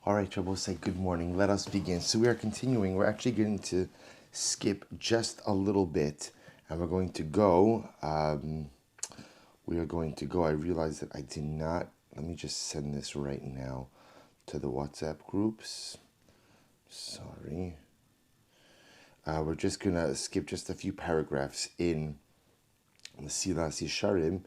All right, Rabbi, say good morning. Let us begin. So we are continuing. We're actually going to skip just a little bit, and we're going to go. I realize that I did not. Let me just send this right now to the WhatsApp groups. Sorry. We're just going to skip just a few paragraphs in Mesillas Yesharim.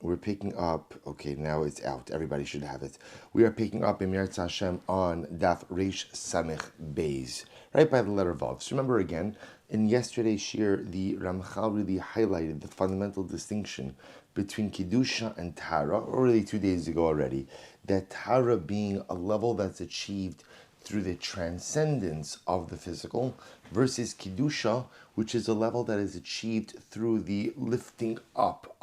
We're picking up, okay, now it's out. Everybody should have it. We are picking up in Meretz Hashem on Daf Reish Samech Beis, right by the letter Vav. So remember again, in yesterday's shir, the Ramchal really highlighted the fundamental distinction between Kedusha and Tara, or really 2 days ago already, that Tara being a level that's achieved through the transcendence of the physical, versus Kedusha, which is a level that is achieved through the lifting up,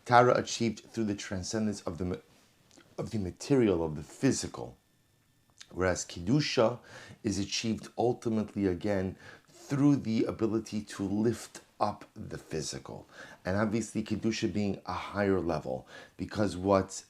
Tara achieved through the transcendence of the material, of the physical. Whereas Kedusha is achieved ultimately again through the ability to lift up the physical. And obviously Kedusha being a higher level, because what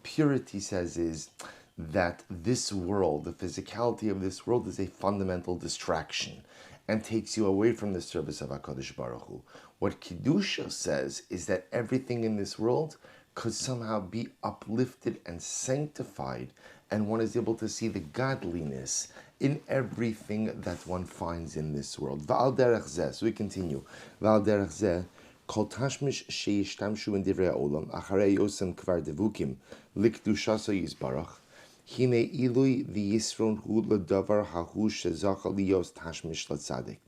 purity says is that this world, the physicality of this world, is a fundamental distraction and takes you away from the service of HaKadosh Baruch Hu. What Kedusha says is that everything in this world could somehow be uplifted and sanctified, and one is able to see the godliness in everything that one finds in this world. V'al derech zeh, so we continue. V'al derech zeh, kol tashmish sheyishtamshu in divrei ha'olam, acharei yosem kvar devukim, likdushaso yizbarach, hine ilui v'yisron hu l'davar hahu shezacha liyos tashmish l'tzadik.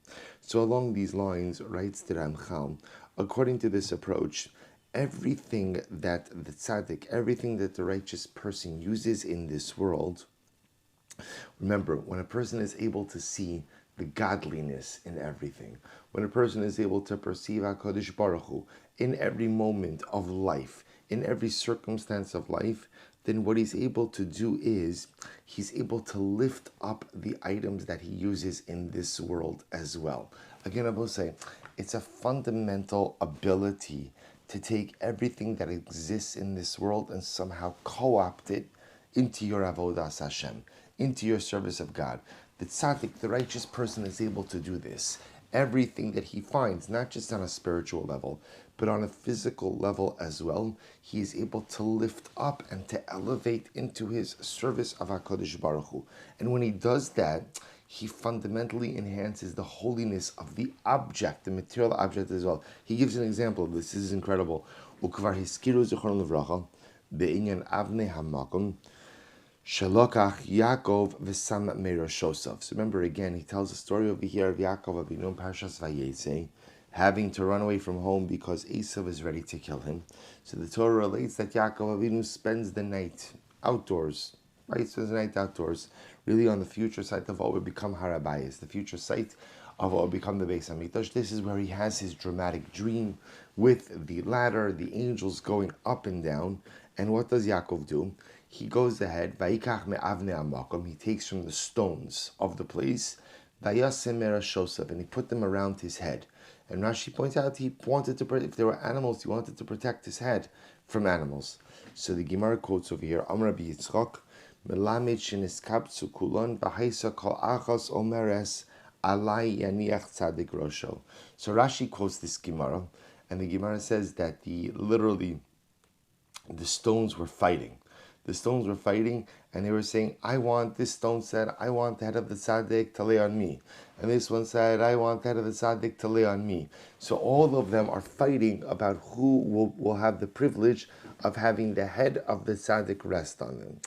So along these lines, writes the Ramchal, according to this approach, everything that the tzaddik, everything that the righteous person uses in this world, remember, when a person is able to see the godliness in everything, when a person is able to perceive HaKadosh Baruch Hu in every moment of life, in every circumstance of life, then what he's able to do is he's able to lift up the items that he uses in this world as well. Again, I will say, it's a fundamental ability to take everything that exists in this world and somehow co-opt it into your avodas Hashem, into your service of God. The tzaddik, the righteous person, is able to do this. Everything that he finds, not just on a spiritual level, but on a physical level as well, he is able to lift up and to elevate into his service of HaKadosh Baruch Hu. And when he does that, he fundamentally enhances the holiness of the object, the material object as well. He gives an example of this. This is incredible. Ukvar hiskiru zichron levracha be'inyan avnei hamakom shalokach Yaakov v'sam meiroshosav. So remember again, he tells the story over here of Yaakov Avinu in Parshas Vayetze, having to run away from home because Esav is ready to kill him. So the Torah relates that Yaakov Avinu spends the night outdoors, right? Spends the night outdoors, really on the future site of what would become Harabayas, the future site of what would become the Beis HaMikdash. This is where he has his dramatic dream with the ladder, the angels going up and down. And what does Yaakov do? He goes ahead, Vayikach me'avnei hamakom, he takes from the stones of the place, Vayasem merashosav, and he put them around his head. And Rashi points out he wanted to, if there were animals, he wanted to protect his head from animals. So the Gemara quotes over here, Amar Rabbi Yitzchak, Melamed sheniskabtzu kulon v'haisa kol achas omeres alai yaniach tzadik rosho. So Rashi quotes this Gemara, and the Gemara says that literally the stones were fighting. The stones were fighting, and they were saying, this stone said, I want the head of the tzaddik to lay on me. And this one said, I want the head of the tzaddik to lay on me. So all of them are fighting about who will have the privilege of having the head of the tzaddik rest on them.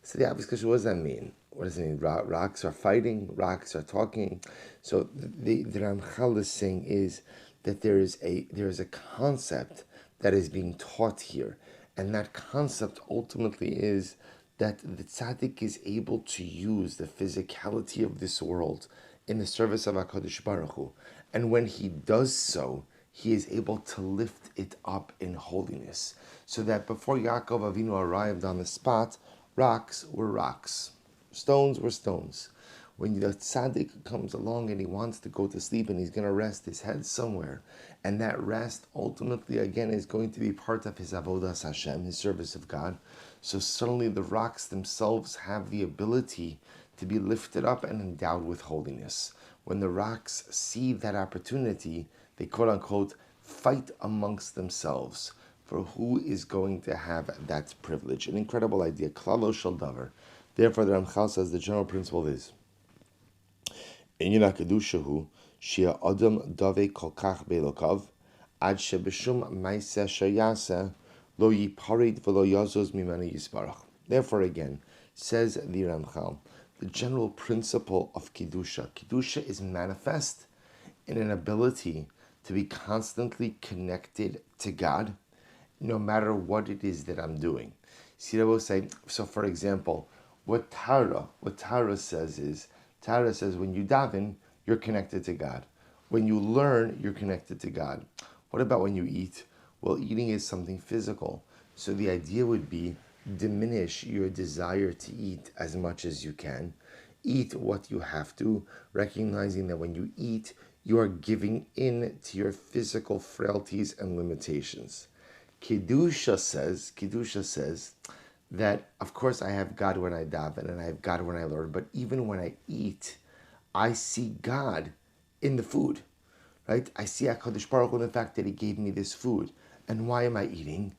So the obvious question, what does that mean? What does it mean? Rocks are fighting, rocks are talking. So the Ramchal is saying is that there is a concept that is being taught here. And that concept ultimately is that the tzaddik is able to use the physicality of this world in the service of HaKadosh Baruch Hu. And when he does so, he is able to lift it up in holiness. So that before Yaakov Avinu arrived on the spot, rocks were rocks. Stones were stones. When the tzaddik comes along and he wants to go to sleep and he's going to rest his head somewhere, and that rest ultimately again is going to be part of his avodas Hashem, his service of God. So suddenly the rocks themselves have the ability to be lifted up and endowed with holiness. When the rocks see that opportunity, they quote unquote fight amongst themselves for who is going to have that privilege. An incredible idea. Klalo shel davar. Therefore, the Ramchal says the general principle is Inyan Kedusha hu shia adam dave kol kach belokav ad shebeshum ma'aseh shayasa lo yiparid v'lo yazos mimani yisparach. Therefore, again, says the Ramchal, the general principle of Kedusha. Kedusha is manifest in an ability to be constantly connected to God, no matter what it is that I'm doing. See, I will say, so for example, what Tara says is, Tara says when you daven, you're connected to God. When you learn, you're connected to God. What about when you eat? Well, eating is something physical. So the idea would be diminish your desire to eat as much as you can. Eat what you have to, recognizing that when you eat, you are giving in to your physical frailties and limitations. Kedusha says that, of course, I have God when I daven and I have God when I learn, but even when I eat, I see God in the food, right? I see HaKadosh Baruch Hu in the fact that He gave me this food. And why am I eating?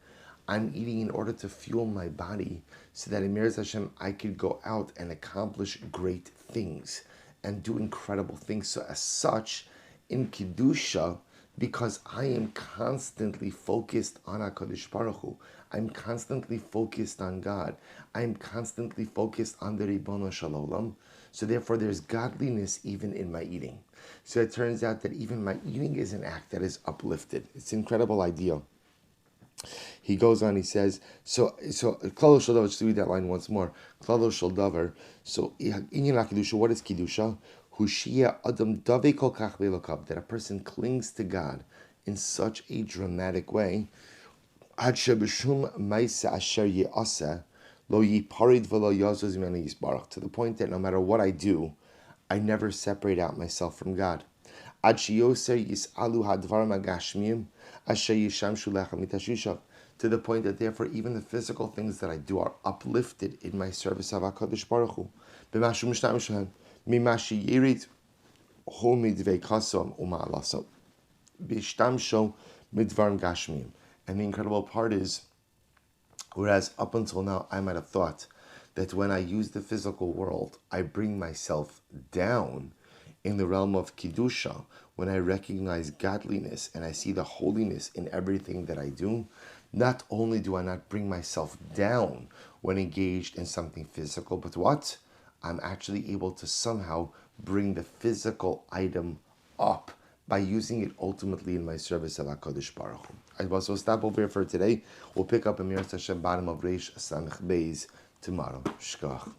I'm eating in order to fuel my body so that in Mesillas Hashem I could go out and accomplish great things and do incredible things. So as such, in Kedusha, because I am constantly focused on HaKadosh Baruch Hu, I'm constantly focused on God, I'm constantly focused on the Ribono Shel Olam, so therefore there's godliness even in my eating. So it turns out that even my eating is an act that is uplifted. It's an incredible idea. He goes on, he says, Klalo Shel Davar, just to read that line once more. Klalo Shel Davar, so Inyan HaKedusha, what is Kedusha? Hushia Adam Dave Kol Kach Belokav, that a person clings to God in such a dramatic way, Ad Shebeshum Ma'aseh Asher Ye'aseh Lo Yiparid V'lo Yazos Mimani Yisbarach, to the point that no matter what I do, I never separate out myself from God. Ad Sheyoser Yis'alu Hadvarim HaGashmiyim Asher Yishamshu Lechem Mitashushav, to the point that therefore even the physical things that I do are uplifted in my service of HaKadosh Baruch Hu. B'mashu Mishnah Mishan Mimashi Yirid Hu Midvei Kasom Uma'alaso B'ishtamsho Midvarim Gashmiyim. And the incredible part is, whereas up until now I might have thought that when I use the physical world, I bring myself down, in the realm of Kedusha, when I recognize godliness and I see the holiness in everything that I do, not only do I not bring myself down when engaged in something physical, but what? I'm actually able to somehow bring the physical item up by using it ultimately in my service of HaKadosh Baruch Hu. I will also stop over here for today. We'll pick up in Mesillas Hashem bottom of Reish Samech Beis tomorrow. Shkach.